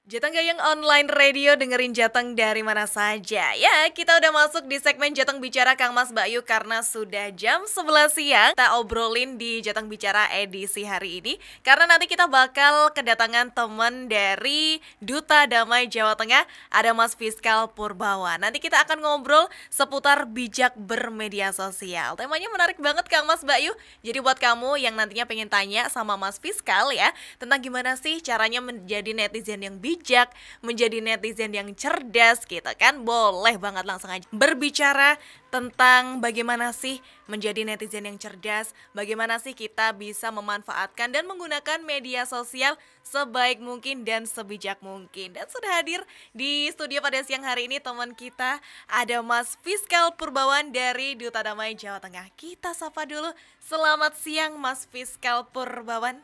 Jateng Gayeng Online Radio, dengerin Jateng dari mana saja. Ya, kita udah masuk di segmen Jateng Bicara Kang Mas Bayu karena sudah jam 11 siang. Kita obrolin di Jateng Bicara edisi hari ini karena nanti kita bakal kedatangan teman dari Duta Damai Jawa Tengah, ada Mas Fiskal Purbawan. Nanti kita akan ngobrol seputar bijak bermedia sosial. Temanya menarik banget Kang Mas Bayu. Jadi buat kamu yang nantinya pengen tanya sama Mas Fiskal ya, tentang gimana sih caranya menjadi netizen yang bijak, menjadi netizen yang cerdas gitu kan, boleh banget langsung aja berbicara tentang bagaimana sih menjadi netizen yang cerdas, bagaimana sih kita bisa memanfaatkan dan menggunakan media sosial sebaik mungkin dan sebijak mungkin. Dan sudah hadir di studio pada siang hari ini teman kita, ada Mas Fiskal Purbawan dari Duta Damai Jawa Tengah. Kita sapa dulu. Selamat siang Mas Fiskal Purbawan.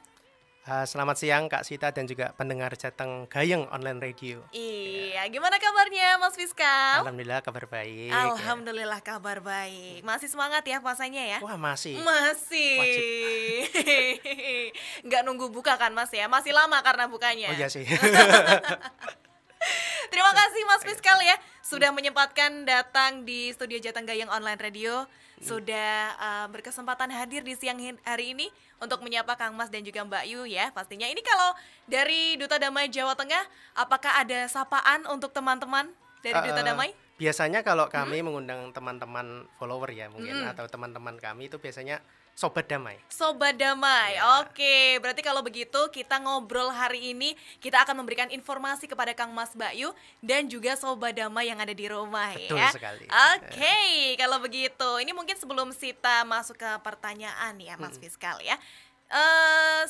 Selamat siang Kak Sita dan juga pendengar Jateng Gayeng Online Radio. Iya, gimana kabarnya Mas Fiskal? Alhamdulillah kabar baik. Alhamdulillah kabar baik. Masih semangat ya puasanya ya? Wah masih. Masih. Wajib. Nggak nunggu buka kan Mas ya? Masih lama karena bukanya. Oh iya sih. Terima kasih Mas Fiskal ya sudah menyempatkan datang di studio Jateng Gayeng Online Radio, sudah berkesempatan hadir di siang hari ini untuk menyapa Kang Mas dan juga Mbak Yu ya pastinya. Ini kalau dari Duta Damai Jawa Tengah, apakah ada sapaan untuk teman-teman dari Duta Damai? Biasanya kalau kami mengundang teman-teman follower ya mungkin atau teman-teman kami itu biasanya Sobat Damai. Sobat Damai, Ya. Oke. Berarti kalau begitu kita ngobrol hari ini, kita akan memberikan informasi kepada Kang Mas Bayu dan juga Sobat Damai yang ada di rumah. Betul ya. sekali. Oke, kalau begitu, ini mungkin sebelum Sita masuk ke pertanyaan ya Mas Fiskal ya.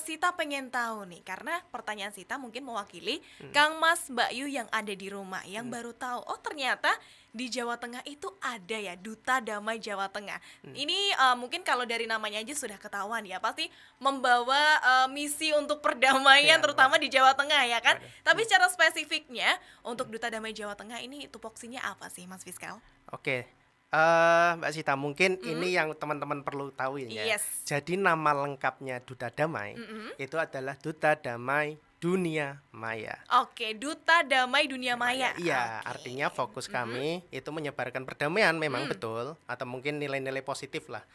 Sita pengen tahu nih, karena pertanyaan Sita mungkin mewakili Kang Mas Bayu yang ada di rumah, yang baru tahu, oh ternyata di Jawa Tengah itu ada ya Duta Damai Jawa Tengah. Ini mungkin kalau dari namanya aja sudah ketahuan ya, pasti membawa misi untuk perdamaian Ya, terutama di Jawa Tengah ya kan. Waduh. Tapi secara spesifiknya untuk Duta Damai Jawa Tengah ini tupoksinya apa sih Mas Fiskal? Oke. Mbak Sita mungkin ini yang teman-teman perlu tahu ya. Yes. Jadi nama lengkapnya Duta Damai itu adalah Duta Damai Dunia Maya. Oke, Duta Damai Dunia Maya. Iya, Oke. artinya fokus kami itu menyebarkan perdamaian memang betul, atau mungkin nilai-nilai positif lah.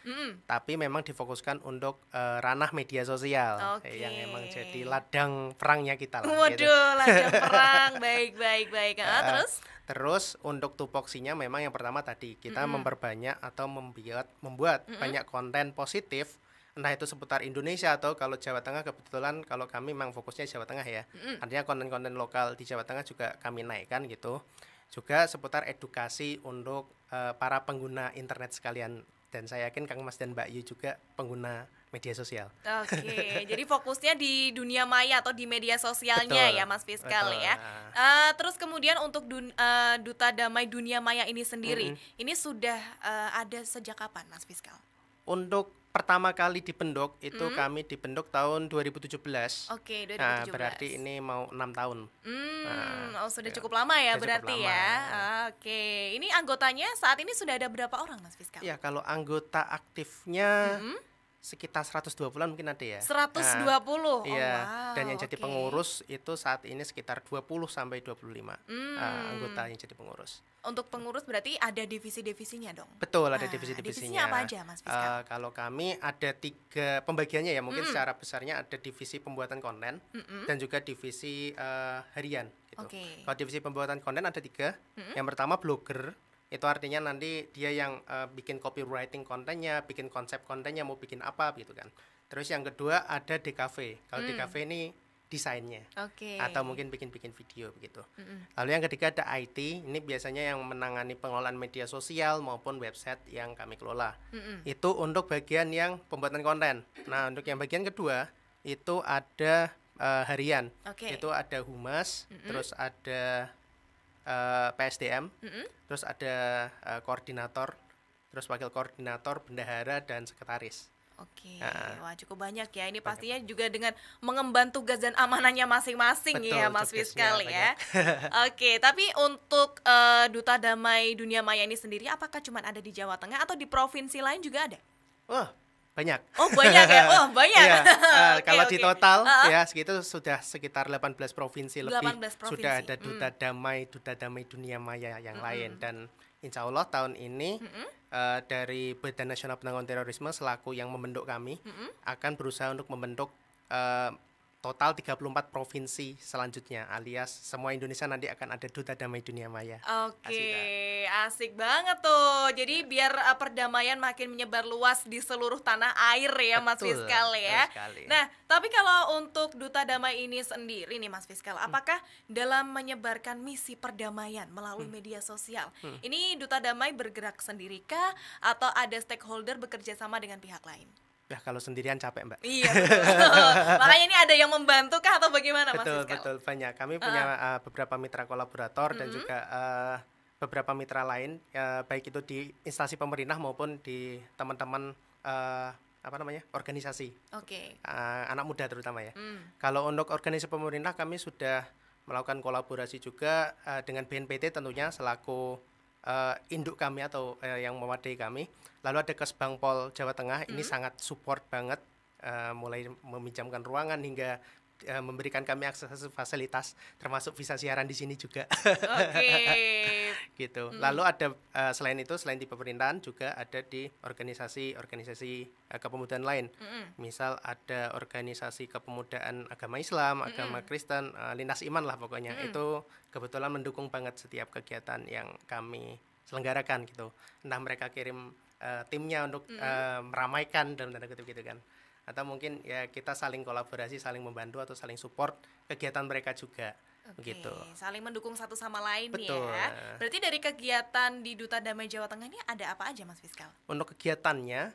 Tapi memang difokuskan untuk ranah media sosial Oke. yang emang jadi ladang perangnya kita lah. gitu. Waduh, ladang perang. Baik. Terus? Terus untuk tupoksinya memang yang pertama tadi kita memperbanyak atau membuat banyak konten positif, entah itu seputar Indonesia atau kalau Jawa Tengah, kebetulan kalau kami memang fokusnya Jawa Tengah ya. Artinya konten-konten lokal di Jawa Tengah juga kami naikkan gitu. Juga seputar edukasi untuk para pengguna internet sekalian, dan saya yakin Kang Mas dan Mbak Yu juga pengguna media sosial. Oke, jadi fokusnya di dunia maya atau di media sosialnya Betul, ya Mas Fiskal betul. ya. Terus kemudian untuk Duta Damai Dunia Maya ini sendiri, ini sudah ada sejak kapan Mas Fiskal? Untuk pertama kali dibentuk itu kami dibentuk tahun 2017. Oke, 2017. Nah, berarti ini mau 6 tahun. Sudah cukup lama ya sudah cukup berarti lama. ya. Oke, ini anggotanya saat ini sudah ada berapa orang Mas Fiskal? Ya, kalau anggota aktifnya sekitar 120-an mungkin ada ya. 120. Oh, Iya, wow, dan yang jadi oke. pengurus itu saat ini sekitar 20 sampai 25 anggota yang jadi pengurus. Untuk pengurus berarti ada divisi-divisinya dong. Betul, ada Nah, divisi-divisinya. divisinya apa aja, Mas Fiskal? Kalau kami ada 3 pembagiannya ya, mungkin secara besarnya ada divisi pembuatan konten dan juga divisi harian gitu. Oke. Kalau divisi pembuatan konten ada 3. Yang pertama blogger, itu artinya nanti dia yang bikin copywriting kontennya, bikin konsep kontennya, mau bikin apa gitu kan. Terus yang kedua ada DKV. Kalau DKV ini desainnya. Oke. Atau mungkin bikin video begitu. Lalu yang ketiga ada IT, ini biasanya yang menangani pengelolaan media sosial maupun website yang kami kelola. Itu untuk bagian yang pembuatan konten. Nah, untuk yang bagian kedua itu ada harian. Oke. Itu ada humas, terus ada PSDM, terus ada koordinator, terus wakil koordinator, bendahara, dan sekretaris. Oke, wah cukup banyak ya. Ini pastinya juga dengan mengemban tugas dan amanahnya masing-masing Betul, ya Mas tugasnya Fiskal ya. banyak. Oke, tapi untuk Duta Damai Dunia Maya ini sendiri apakah cuma ada di Jawa Tengah atau di provinsi lain juga ada? Wah, banyak. Oh banyak ya, oh banyak. Iya, Oke, kalau di oke. total Heeh. ya segitu sudah sekitar 18 provinsi lebih 18 sudah provinsi. ada duta damai dunia maya yang lain, Mm-mm. dan insya Allah tahun ini Mm-mm. dari Badan Nasional Penanggulangan Terorisme selaku yang membentuk kami Mm-mm. akan berusaha untuk membentuk eh, total 34 provinsi selanjutnya, alias semua Indonesia nanti akan ada duta damai dunia maya. Oke, Asik, asik banget tuh. Jadi biar perdamaian makin menyebar luas di seluruh tanah air ya, Mas Betul, Fiskal betul ya. sekali. Nah, tapi kalau untuk Duta Damai ini sendiri nih, Mas Fiskal, apakah dalam menyebarkan misi perdamaian melalui media sosial, ini Duta Damai bergerak sendirikah atau ada stakeholder bekerja sama dengan pihak lain? Nah, kalau sendirian capek, Mbak. Iya, betul. Makanya ini ada yang membantu kah atau bagaimana, Mas Betul, Fiskal? betul, banyak. Kami punya beberapa mitra kolaborator dan juga beberapa mitra lain, baik itu di instansi pemerintah maupun di teman-teman apa namanya, organisasi Oke. anak muda terutama ya. Hmm. Kalau untuk organisasi pemerintah kami sudah melakukan kolaborasi juga dengan BNPT tentunya selaku induk kami atau yang mewadai kami. Lalu ada Kesbangpol Jawa Tengah, ini sangat support banget, mulai meminjamkan ruangan hingga memberikan kami akses fasilitas termasuk visa siaran di sini juga. Oke. Gitu. Lalu ada selain itu, selain di pemerintahan juga ada di organisasi kepemudaan lain. Misal ada organisasi kepemudaan agama Islam, agama Kristen, lintas iman lah pokoknya. Itu kebetulan mendukung banget setiap kegiatan yang kami selenggarakan gitu. Entah mereka kirim timnya untuk meramaikan dalam tanda kutip gitu kan. Atau mungkin ya kita saling kolaborasi, saling membantu atau saling support kegiatan mereka juga. Oke, Begitu. saling mendukung satu sama lain Betul. ya. Berarti dari kegiatan di Duta Damai Jawa Tengah ini ada apa aja, Mas Fiskal? Untuk kegiatannya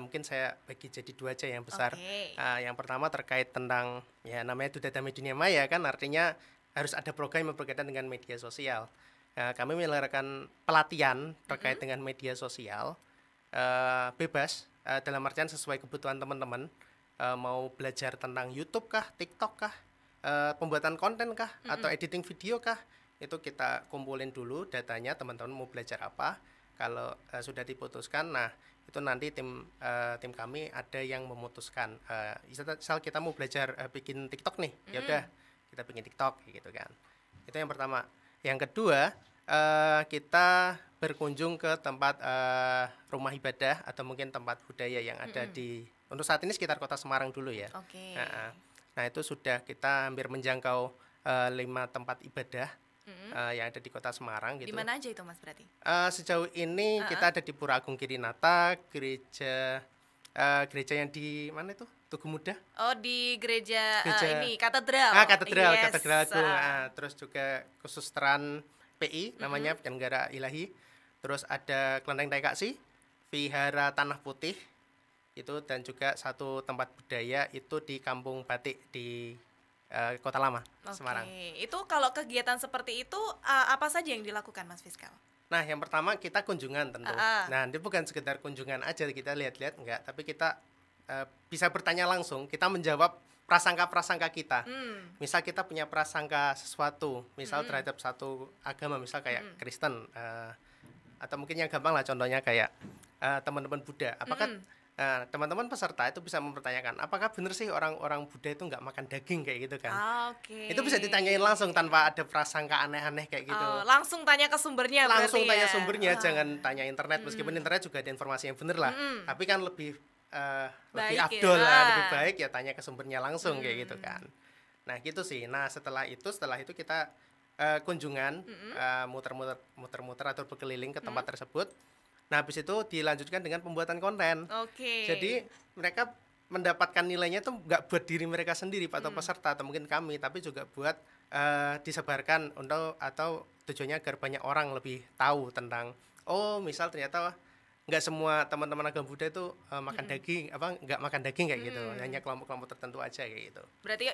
mungkin saya bagi jadi dua aja yang besar. Oke. Yang pertama terkait tentang ya namanya Duta Damai Dunia Maya kan, artinya harus ada program yang berkaitan dengan media sosial. Kami menyelenggarakan pelatihan terkait dengan media sosial bebas, dalam artian sesuai kebutuhan teman-teman, mau belajar tentang YouTube kah, TikTok kah, pembuatan konten kah, atau editing video kah, itu kita kumpulin dulu datanya teman-teman mau belajar apa. Kalau sudah diputuskan, nah itu nanti tim kami ada yang memutuskan. Misal kita mau belajar bikin TikTok nih, ya udah kita bikin TikTok gitu kan. Itu yang pertama. Yang kedua, kita berkunjung ke tempat rumah ibadah atau mungkin tempat budaya yang ada di, untuk saat ini sekitar Kota Semarang dulu ya. Oke. Nah itu sudah kita hampir menjangkau 5 tempat ibadah yang ada di Kota Semarang gitu. Di mana aja itu, Mas, berarti? Sejauh ini kita ada di Pura Agung Kirinata, gereja yang di mana itu? Tugu Muda. Oh, di gereja, Gereja- ini katedral. Katedral, Yes. Katedral Agung. Terus juga Kesusteran PI namanya, Penyelenggara Ilahi. Terus ada Kelenteng Taikaksi, Vihara Tanah Putih itu, dan juga satu tempat budaya itu di Kampung Batik di Kota Lama, Semarang. Oke. Itu kalau kegiatan seperti itu apa saja yang dilakukan, Mas Fiskal? Nah, yang pertama kita kunjungan tentu. Nah, ini bukan sekedar kunjungan aja kita lihat-lihat, enggak, tapi kita bisa bertanya langsung, kita menjawab prasangka-prasangka kita. Misal kita punya prasangka sesuatu, misal terhadap satu agama, misal kayak Kristen, atau mungkin yang gampang lah contohnya kayak teman-teman Buddha. Apakah teman-teman peserta itu bisa mempertanyakan, apakah benar sih orang-orang Buddha itu nggak makan daging kayak gitu kan? Oke. Itu bisa ditanyain langsung tanpa ada prasangka aneh-aneh kayak gitu. Langsung tanya ke sumbernya Langsung berarti tanya ya? sumbernya, jangan tanya internet, meskipun internet juga ada informasi yang benar lah, tapi kan lebih Baik afdol ya. lah, lebih baik ya tanya ke sumbernya langsung kayak gitu kan. Nah gitu sih. Nah setelah itu kita kunjungan, muter-muter atau berkeliling ke tempat tersebut. Nah habis itu dilanjutkan dengan pembuatan konten. Oke. Jadi mereka mendapatkan nilainya itu nggak buat diri mereka sendiri atau peserta atau mungkin kami, tapi juga buat disebarkan untuk, atau tujuannya agar banyak orang lebih tahu tentang, oh misal ternyata nggak semua teman-teman agama Buddha itu makan daging, nggak makan daging kayak gitu, hanya kelompok-kelompok tertentu aja kayak gitu. Berarti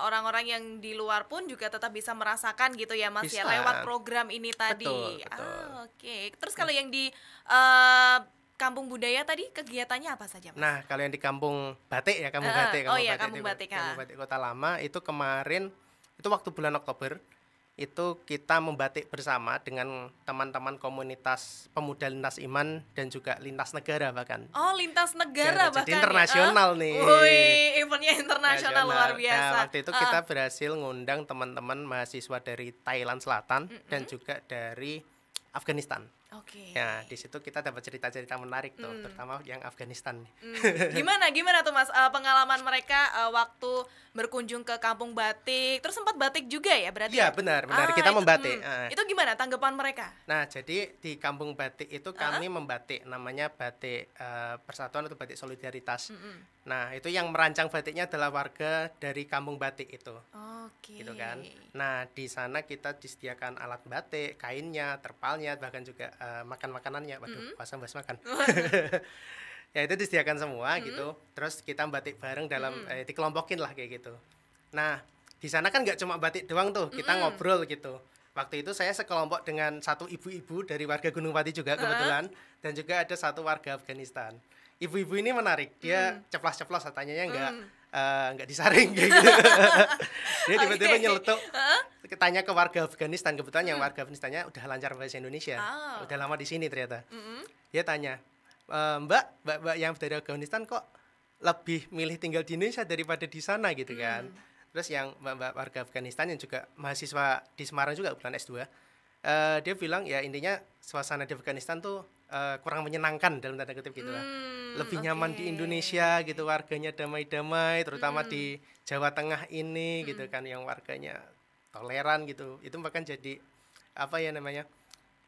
orang-orang yang di luar pun juga tetap bisa merasakan gitu ya, Mas, ya, Bisa. lewat program ini tadi. Betul. Oke. Terus kalau yang di Kampung Budaya tadi kegiatannya apa saja, Mas? Nah kalau yang di Kampung Batik ya, Kampung Ah, Batik, oh iya, Kampung Batik, Kampung Batik Kota Lama itu kemarin, itu waktu bulan Oktober itu kita membatik bersama dengan teman-teman komunitas pemuda lintas iman dan juga lintas negara bahkan. Oh, lintas negara bahkan. Jadi internasional nih. Wih, eventnya internasional luar biasa. Nah, waktu itu kita berhasil ngundang teman-teman mahasiswa dari Thailand Selatan dan juga dari Afghanistan. Oke. Ya, di situ kita dapat cerita-cerita menarik tuh, terutama yang Afghanistan. Gimana tuh Mas pengalaman mereka waktu berkunjung ke kampung batik, terus sempat batik juga ya berarti? Iya, benar. Kita membatik. Itu gimana tanggapan mereka? Nah, jadi di kampung batik itu kami membatik, namanya batik persatuan atau batik solidaritas. Nah, itu yang merancang batiknya adalah warga dari kampung batik itu. Oke. Gitu kan. Nah, di sana kita disediakan alat batik, kainnya, terpalnya, bahkan juga makanannya. Waduh, bahas makan. Ya itu disediakan semua gitu. Terus kita batik bareng dalam dikelompokin lah kayak gitu. Nah, di sana kan nggak cuma batik doang tuh, kita ngobrol gitu. Waktu itu saya sekelompok dengan satu ibu-ibu dari warga Gunung Pati juga kebetulan, dan juga ada satu warga Afghanistan. Ibu-ibu ini menarik, dia ceplas-ceplos katanya nggak disaring kayak gitu. Dia tiba-tiba nyeletuk, tanya ke warga Afghanistan, kebetulan yang warga Afghanistannya udah lancar bahasa Indonesia, udah lama di sini ternyata. Dia tanya, Mbak yang dari Afghanistan kok lebih milih tinggal di Indonesia daripada di sana gitu kan. Terus yang mbak warga Afghanistan yang juga mahasiswa di Semarang juga bukan S2, dia bilang ya intinya suasana di Afghanistan tuh kurang menyenangkan dalam tanda kutip gitu lah. Lebih nyaman di Indonesia gitu, warganya damai-damai, terutama di Jawa Tengah ini gitu kan, yang warganya toleran gitu. Itu bahkan jadi apa ya namanya,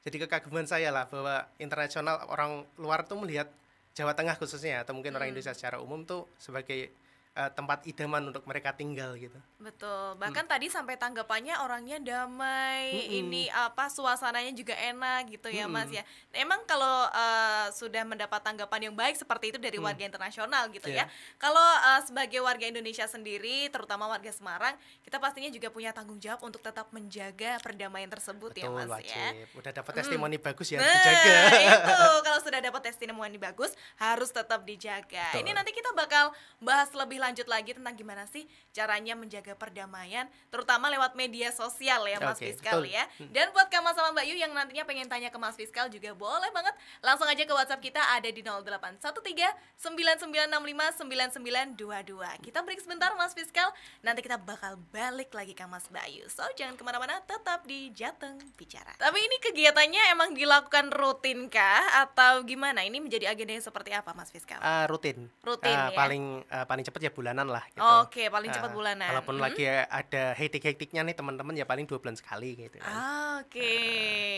jadi kekaguman saya lah bahwa internasional orang luar tuh melihat Jawa Tengah khususnya atau mungkin orang Indonesia secara umum tuh sebagai tempat idaman untuk mereka tinggal gitu. Betul. Bahkan tadi sampai tanggapannya orangnya damai, ini suasananya juga enak gitu ya Mas ya. Emang kalau sudah mendapat tanggapan yang baik seperti itu dari warga internasional gitu ya. Kalau sebagai warga Indonesia sendiri, terutama warga Semarang, kita pastinya juga punya tanggung jawab untuk tetap menjaga perdamaian tersebut. Betul, ya Mas wajib. Ya. Udah dapat testimoni bagus ya, harus dijaga. Itu kalau sudah dapat testimoni bagus harus tetap dijaga. Betul. Ini nanti kita bakal bahas lebih lanjut lagi tentang gimana sih caranya menjaga perdamaian, terutama lewat media sosial ya Mas Fiskal ya. Dan buat Kamas sama Mbak Yu yang nantinya pengen tanya ke Mas Fiskal juga boleh banget, langsung aja ke WhatsApp kita ada di 0813 9965 9922. Kita break sebentar Mas Fiskal, nanti kita bakal balik lagi ke Mas Mbak Yu. So jangan kemana-mana, tetap di Jateng Bicara. Tapi ini kegiatannya emang dilakukan rutin kah atau gimana? Ini menjadi agenda yang seperti apa Mas Fiskal? Rutin ya? Paling cepat ya bulanan lah gitu. Oke, paling cepat bulanan. Walaupun lagi ada hektik-hektiknya nih teman-teman ya paling 2 bulan sekali gitu kan. Oke.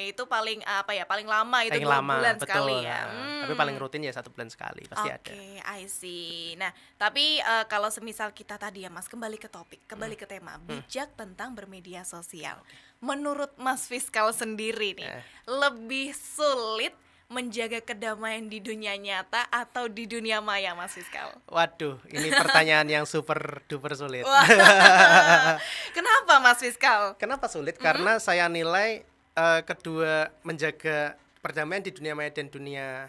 Itu paling paling lama itu paling 2 lama, bulan betul, sekali ya. Tapi paling rutin ya 1 bulan sekali pasti ada. Oke, I see. Nah, tapi kalau semisal kita tadi ya Mas kembali ke topik, kembali ke tema bijak tentang bermedia sosial. Menurut Mas Fiskal sendiri nih, lebih sulit menjaga kedamaian di dunia nyata atau di dunia maya Mas Fiskal? Waduh, ini pertanyaan yang super duper sulit. Kenapa Mas Fiskal? Kenapa sulit? Karena saya nilai kedua menjaga perdamaian di dunia maya dan dunia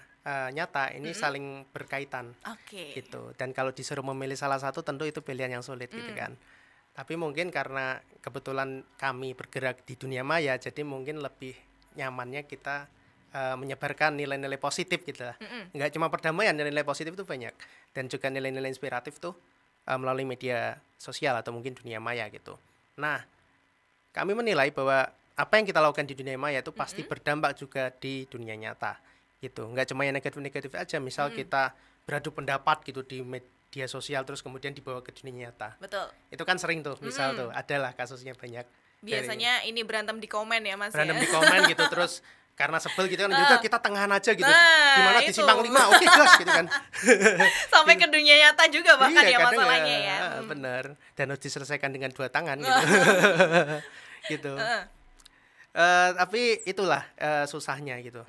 nyata ini saling berkaitan. Gitu. Dan kalau disuruh memilih salah satu tentu itu pilihan yang sulit gitu kan. Tapi mungkin karena kebetulan kami bergerak di dunia maya, jadi mungkin lebih nyamannya kita menyebarkan nilai-nilai positif gitu lah. Nggak cuma perdamaian, nilai-nilai positif itu banyak. Dan juga nilai-nilai inspiratif tuh melalui media sosial atau mungkin dunia maya gitu. Nah, kami menilai bahwa apa yang kita lakukan di dunia maya itu pasti berdampak juga di dunia nyata gitu. Nggak cuma yang negatif-negatif aja, misal kita beradu pendapat gitu di media sosial terus kemudian dibawa ke dunia nyata. Betul. Itu kan sering tuh, misal tuh adalah kasusnya banyak. Biasanya ini berantem di komen ya Mas. Berantem di komen gitu terus karena sebel gitu kan, udah kita tengahan aja gitu. Gimana di simpang 5, oke gas gitu kan. Sampai ke dunia nyata juga bahkan ya masalahnya ya. Bener, dan harus diselesaikan dengan 2 tangan gitu. Gitu. Tapi itulah susahnya gitu.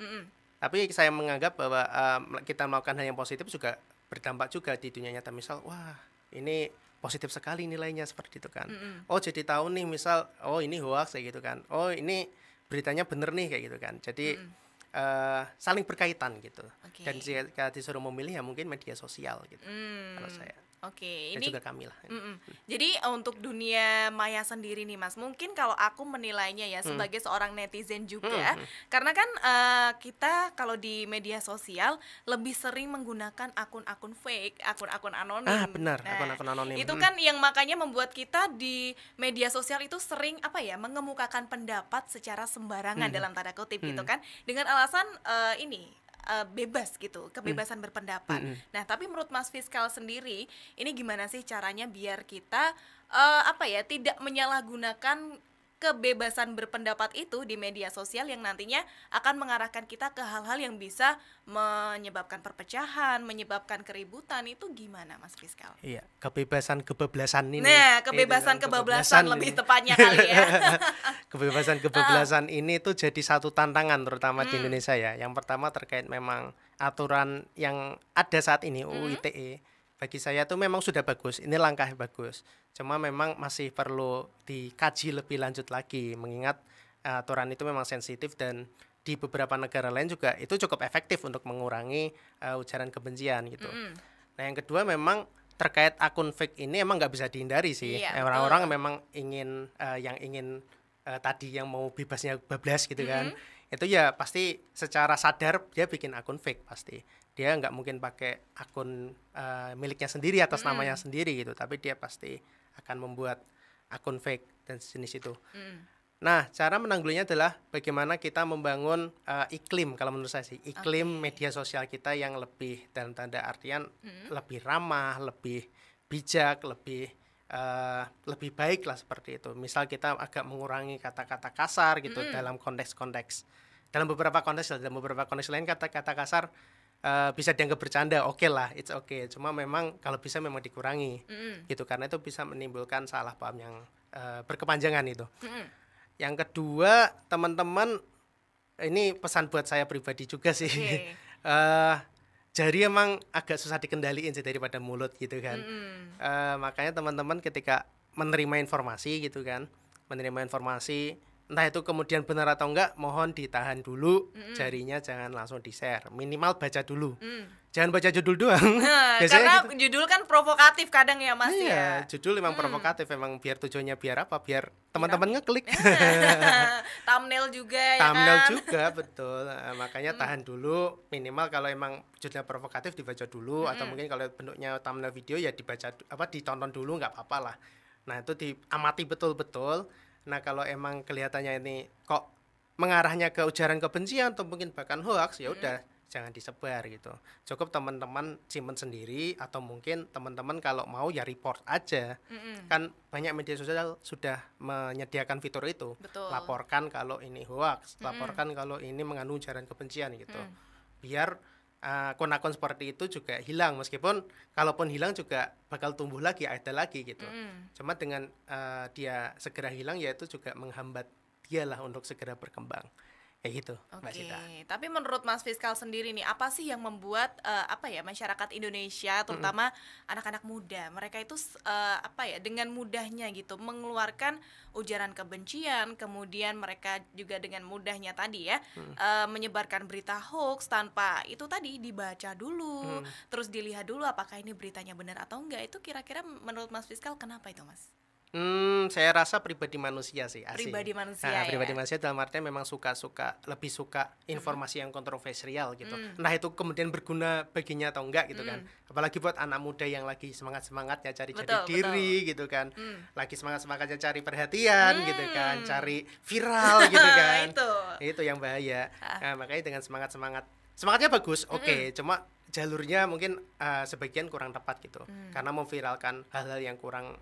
Tapi saya menganggap bahwa kita melakukan hal yang positif juga berdampak juga di dunia nyata. Misal, wah ini positif sekali nilainya seperti itu kan. Oh jadi tahu nih misal, oh ini hoax kayak gitu kan. Oh ini beritanya bener nih kayak gitu kan. Jadi saling berkaitan gitu. Dan jika disuruh memilih ya mungkin media sosial gitu. Kalau saya. Oke, dan ini juga kami lah. jadi untuk dunia maya sendiri nih Mas, mungkin kalau aku menilainya ya sebagai seorang netizen juga, karena kan kita kalau di media sosial lebih sering menggunakan akun-akun fake, akun-akun anonim. Benar, Nah, akun-akun anonim. itu kan yang makanya membuat kita di media sosial itu sering mengemukakan pendapat secara sembarangan dalam tanda kutip gitu kan, dengan alasan bebas gitu, kebebasan berpendapat. Nah, tapi menurut Mas Fiskal sendiri, ini gimana sih caranya biar kita tidak menyalahgunakan kebebasan berpendapat itu di media sosial yang nantinya akan mengarahkan kita ke hal-hal yang bisa menyebabkan perpecahan, menyebabkan keributan, itu gimana Mas Fiskal? Iya, kebebasan kebablasan ini. Nah, kebebasan kebablasan lebih tepatnya kali ya. Kebebasan kebablasan ini tuh jadi satu tantangan terutama di Indonesia ya. Yang pertama terkait memang aturan yang ada saat ini UU ITE. Bagi saya tuh memang sudah bagus, ini langkah bagus. Cuma memang masih perlu dikaji lebih lanjut lagi, mengingat aturan itu memang sensitif dan di beberapa negara lain juga itu cukup efektif untuk mengurangi ujaran kebencian gitu. Nah yang kedua memang terkait akun fake ini emang nggak bisa dihindari sih. Orang-orang memang ingin tadi yang mau bebasnya bablas gitu kan. Itu ya pasti secara sadar dia bikin akun fake pasti. Dia nggak mungkin pakai akun miliknya sendiri atas namanya sendiri gitu, tapi dia pasti akan membuat akun fake dan jenis itu. Nah, cara menanggulanginya adalah bagaimana kita membangun iklim, kalau menurut saya sih, iklim media sosial kita yang lebih dalam tanda artian lebih ramah, lebih bijak, lebih baik lah seperti itu. Misal kita agak mengurangi kata-kata kasar gitu dalam konteks-konteks. Dalam beberapa konteks lain kata-kata kasar bisa dianggap bercanda, oke lah, it's okay. Cuma memang kalau bisa memang dikurangi gitu, karena itu bisa menimbulkan salah paham yang berkepanjangan itu. Yang kedua, teman-teman, ini pesan buat saya pribadi juga sih. Jari emang agak susah dikendaliin sih daripada mulut gitu kan. Makanya teman-teman ketika menerima informasi gitu kan, entah itu kemudian benar atau enggak, mohon ditahan dulu, jarinya jangan langsung di-share, minimal baca dulu. Jangan baca judul doang. Karena gitu. Judul kan provokatif kadang ya Mas ya. Judul memang provokatif, memang biar tujuannya biar apa? Biar teman-teman ngeklik. Thumbnail juga ya Thumbnail kan? juga, betul. Makanya tahan dulu, minimal kalau emang judulnya provokatif dibaca dulu, atau mungkin kalau bentuknya thumbnail video ya ditonton dulu, nggak apa-apa lah. Nah, itu diamati betul-betul. Nah, kalau emang kelihatannya ini kok mengarahnya ke ujaran kebencian atau mungkin bahkan hoax, ya udah jangan disebar gitu. Cukup teman-teman simpen sendiri, atau mungkin teman-teman kalau mau ya report aja. Kan banyak media sosial sudah menyediakan fitur itu. Betul. Laporkan kalau ini hoax, laporkan kalau ini mengandung ujaran kebencian gitu. Biar akun-akun seperti itu juga hilang, meskipun kalaupun hilang juga bakal tumbuh lagi, ada lagi gitu. Cuma dengan dia segera hilang, ya itu juga menghambat dia lah untuk segera berkembang. Kayak gitu, Mbak Sita. Tapi menurut Mas Fiskal sendiri nih, apa sih yang membuat masyarakat Indonesia, terutama anak-anak muda, mereka itu dengan mudahnya gitu mengeluarkan ujaran kebencian, kemudian mereka juga dengan mudahnya tadi ya menyebarkan berita hoax tanpa itu tadi dibaca dulu, terus dilihat dulu apakah ini beritanya benar atau enggak. Itu kira-kira menurut Mas Fiskal kenapa itu Mas? Saya rasa pribadi manusia sih. Pribadi manusia pribadi manusia dalam artian memang lebih suka informasi yang kontroversial gitu. Entah itu kemudian berguna baginya atau enggak gitu kan. Apalagi buat anak muda yang lagi semangat-semangatnya cari jati diri gitu kan. Lagi semangat-semangatnya cari perhatian gitu kan, cari viral gitu kan. Itu yang bahaya. Nah, makanya dengan semangatnya bagus, oke. Cuma jalurnya mungkin sebagian kurang tepat gitu. Karena memviralkan hal-hal yang kurang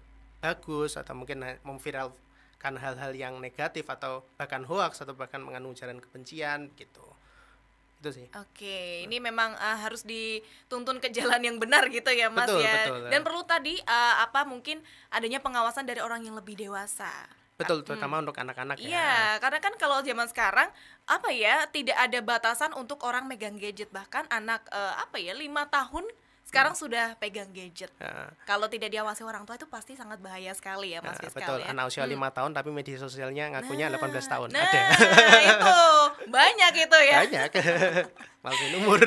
bagus, atau mungkin memviralkan hal-hal yang negatif atau bahkan hoax atau bahkan mengandung ujaran kebencian gitu. Itu sih. Ini memang harus dituntun ke jalan yang benar gitu ya Mas. Betul. Dan perlu tadi mungkin adanya pengawasan dari orang yang lebih dewasa. Betul, terutama untuk anak-anak ya. Iya, karena kan kalau zaman sekarang tidak ada batasan untuk orang megang gadget, bahkan anak 5 tahun sekarang sudah pegang gadget. Kalau tidak diawasi orang tua itu pasti sangat bahaya sekali ya Mas Fiskal. Betul, ya. anak usia 5 tahun tapi media sosialnya ngakunya 18 tahun. Nah, Ada. itu banyak itu ya. Banyak. palsuin umur.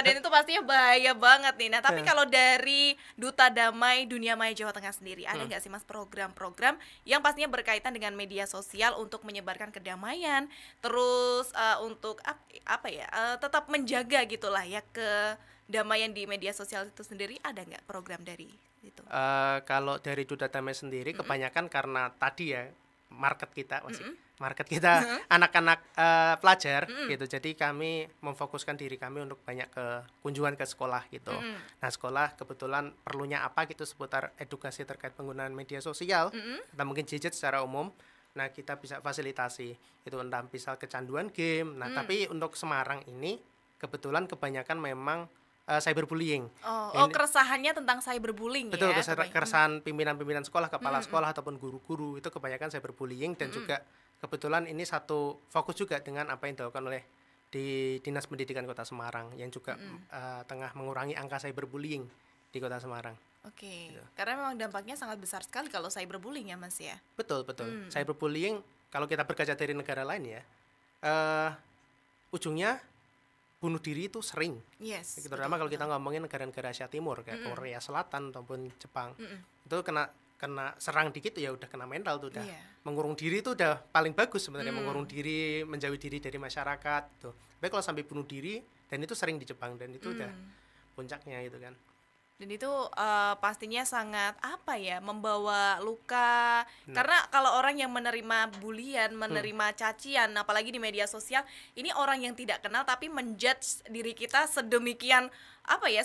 Dan itu pastinya bahaya banget nih. Nah, tapi kalau dari Duta Damai Dunia Maya Jawa Tengah sendiri, ada nggak sih Mas program-program yang pastinya berkaitan dengan media sosial untuk menyebarkan kedamaian, terus untuk apa ya, tetap menjaga gitulah ya kedamaian di media sosial itu sendiri, ada nggak program dari itu? Kalau dari Duta Damai sendiri kebanyakan karena tadi ya market kita anak-anak pelajar gitu. Jadi kami memfokuskan diri kami untuk banyak kunjungan ke sekolah gitu. Nah, sekolah kebetulan perlunya apa gitu seputar edukasi terkait penggunaan media sosial atau mungkin gadget secara umum. Nah, kita bisa fasilitasi itu, entah misal kecanduan game. Nah, tapi untuk Semarang ini kebetulan kebanyakan memang cyberbullying. Keresahannya tentang cyberbullying. Betul, ya. keresahan pimpinan-pimpinan sekolah, kepala sekolah ataupun guru-guru itu kebanyakan cyberbullying, dan juga kebetulan ini satu fokus juga dengan apa yang dilakukan oleh di Dinas Pendidikan Kota Semarang yang juga tengah mengurangi angka cyberbullying di Kota Semarang. Oke. Gitu. Karena memang dampaknya sangat besar sekali kalau cyberbullying ya Mas ya. Betul. Cyberbullying kalau kita berkaca dari negara lain ya, ujungnya bunuh diri itu sering. Yes. Terutama kalau kita ngomongin negara-negara Asia Timur kayak Korea Selatan ataupun Jepang, itu kena serang dikit ya udah kena mental tuh, udah mengurung diri itu udah paling bagus sebenarnya, mengurung diri, menjauhi diri dari masyarakat tuh. Tapi kalau sampai bunuh diri, dan itu sering di Jepang, dan itu udah puncaknya gitu kan. Dan itu pastinya sangat membawa luka. Karena kalau orang yang menerima bulian, menerima cacian, apalagi di media sosial, ini orang yang tidak kenal tapi menjudge diri kita sedemikian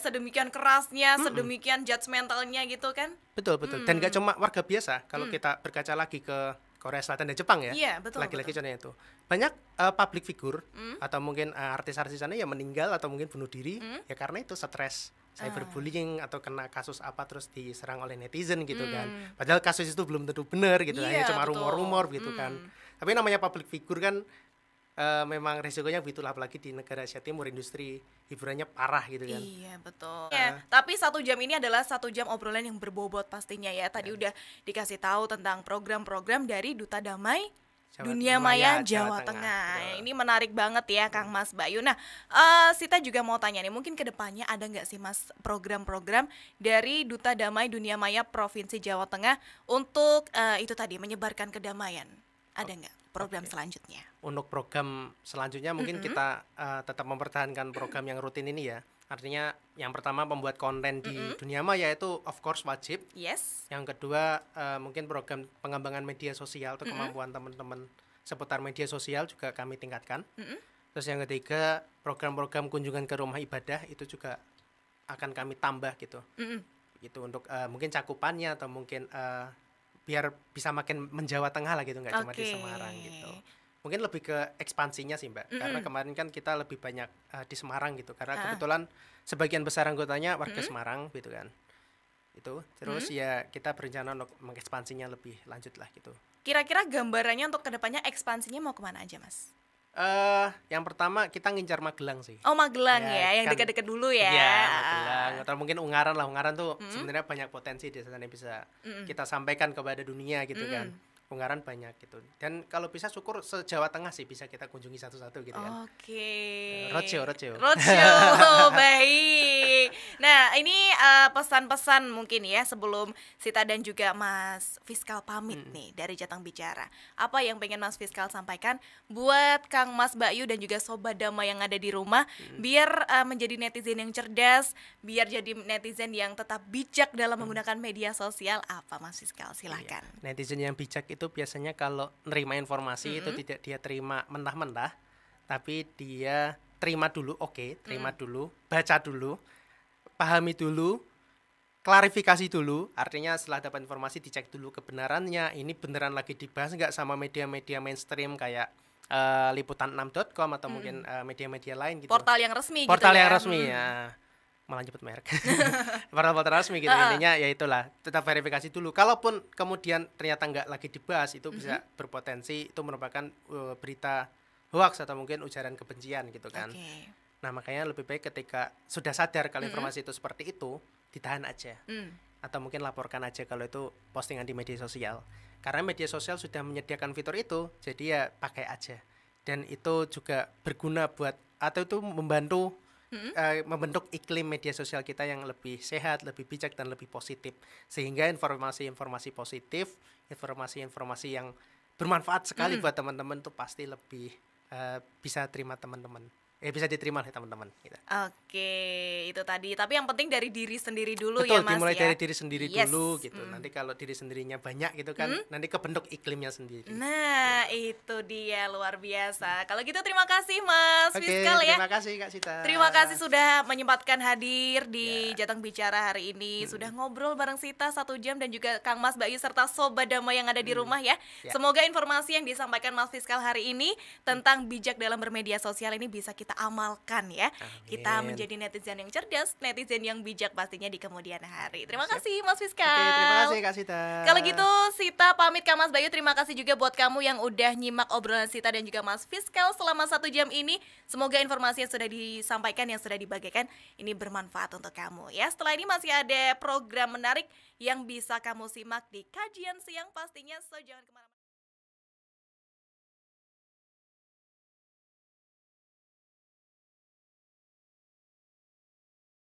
sedemikian kerasnya, sedemikian judgmentalnya gitu kan. Betul. Dan gak cuma warga biasa, kalau kita berkaca lagi ke Korea Selatan dan Jepang ya. Iya, betul. Lagi-lagi contohnya itu. Banyak public figure atau mungkin artis-artis sana yang meninggal atau mungkin bunuh diri ya karena itu stres cyberbullying atau kena kasus apa terus diserang oleh netizen gitu kan. Padahal kasus itu belum tentu benar gitu, hanya cuma rumor-rumor gitu kan. Tapi namanya public figure kan memang resikonya begitulah, apalagi di negara Asia Timur industri hiburannya parah gitu kan. Iya, betul. Tapi 1 jam ini adalah 1 jam obrolan yang berbobot pastinya ya. Tadi udah dikasih tahu tentang program-program dari Duta Damai Dunia Maya Jawa Tengah. Ini menarik banget ya Kang Mas Bayu. Nah, Sita juga mau tanya nih, mungkin kedepannya ada nggak sih Mas program-program dari Duta Damai Dunia Maya Provinsi Jawa Tengah untuk itu tadi menyebarkan kedamaian? Ada nggak program selanjutnya? Untuk program selanjutnya mungkin kita tetap mempertahankan program yang rutin ini ya. Artinya yang pertama pembuat konten di dunia maya itu of course wajib. Yes. Yang kedua mungkin program pengembangan media sosial atau kemampuan teman-teman seputar media sosial juga kami tingkatkan. Terus yang ketiga program-program kunjungan ke rumah ibadah itu juga akan kami tambah gitu. Gitu untuk mungkin cakupannya atau mungkin biar bisa makin menjawa tengah lah gitu, nggak cuma di Semarang gitu. Mungkin lebih ke ekspansinya sih Mbak, karena kemarin kan kita lebih banyak di Semarang gitu, karena kebetulan sebagian besar anggotanya warga Semarang gitu kan. Itu terus ya kita berencana untuk mengekspansinya lebih lanjut lah gitu. Kira-kira gambarannya untuk kedepannya ekspansinya mau kemana aja Mas? Yang pertama kita ngincar Magelang sih. Oh Magelang ya, yang dekat-dekat dulu ya. Iya, Magelang atau mungkin Ungaran lah. Ungaran tuh sebenarnya banyak potensi di sana yang bisa kita sampaikan kepada dunia gitu kan. Ungaran banyak gitu. Dan kalau bisa syukur se-Jawa Tengah sih bisa kita kunjungi satu-satu gitu kan. Oke. Roadshow. Baik. Nah, ini pesan-pesan mungkin ya sebelum Sita dan juga Mas Fiskal pamit nih dari Jateng Bicara. Apa yang pengen Mas Fiskal sampaikan buat Kang Mas Bayu dan juga Sobat Dama yang ada di rumah biar menjadi netizen yang cerdas, biar jadi netizen yang tetap bijak dalam menggunakan media sosial, apa Mas Fiskal? Silahkan. Iya. Netizen yang bijak itu biasanya kalau nerima informasi itu tidak dia terima mentah-mentah, tapi dia terima dulu, terima dulu, baca dulu, pahami dulu, klarifikasi dulu. Artinya setelah dapat informasi dicek dulu kebenarannya, ini beneran lagi dibahas nggak sama media-media mainstream kayak liputan6.com atau mungkin media-media lain gitu. Portal yang resmi Portal gitu yang resmi ya. Malah nyebut merek. Portal-portal resmi gitu. Intinya ya itulah, tetap verifikasi dulu. Kalaupun kemudian ternyata nggak lagi dibahas, itu bisa berpotensi itu merupakan berita hoax atau mungkin ujaran kebencian gitu kan. Nah makanya lebih baik ketika sudah sadar kalau informasi itu seperti itu, ditahan aja. Atau mungkin laporkan aja kalau itu postingan di media sosial. Karena media sosial sudah menyediakan fitur itu, jadi ya pakai aja. Dan itu juga berguna buat atau itu membantu membentuk iklim media sosial kita yang lebih sehat, lebih bijak dan lebih positif. Sehingga informasi-informasi positif, informasi-informasi yang bermanfaat sekali buat teman-teman tuh pasti lebih bisa terima teman-teman. Bisa diterima oleh teman-teman gitu. Oke, itu tadi. Tapi yang penting dari diri sendiri dulu Betul, ya Mas dimulai ya. dari diri sendiri Yes. dulu gitu. Nanti kalau diri sendirinya banyak gitu kan, nanti kebentuk iklimnya sendiri. Nah, itu dia luar biasa. Kalau gitu terima kasih Mas Oke, Fiskal ya. terima kasih Kak Sita. Terima kasih sudah menyempatkan hadir di Jateng Bicara hari ini. Sudah ngobrol bareng Sita 1 jam dan juga Kang Mas Bayu serta Sobat Damai yang ada di rumah ya. Semoga informasi yang disampaikan Mas Fiskal hari ini tentang bijak dalam bermedia sosial ini bisa kita amalkan ya. Amin. Kita menjadi netizen yang cerdas, netizen yang bijak pastinya di kemudian hari. Terima kasih Mas Fiskal. Oke, terima kasih Kak Sita. Kalau gitu Sita pamit Kak Mas Bayu. Terima kasih juga buat kamu yang udah nyimak obrolan Sita dan juga Mas Fiskal selama 1 jam ini. Semoga informasi yang sudah disampaikan, yang sudah dibagikan ini bermanfaat untuk kamu ya. Setelah ini masih ada program menarik yang bisa kamu simak di Kajian Siang pastinya. So jangan kemana-mana.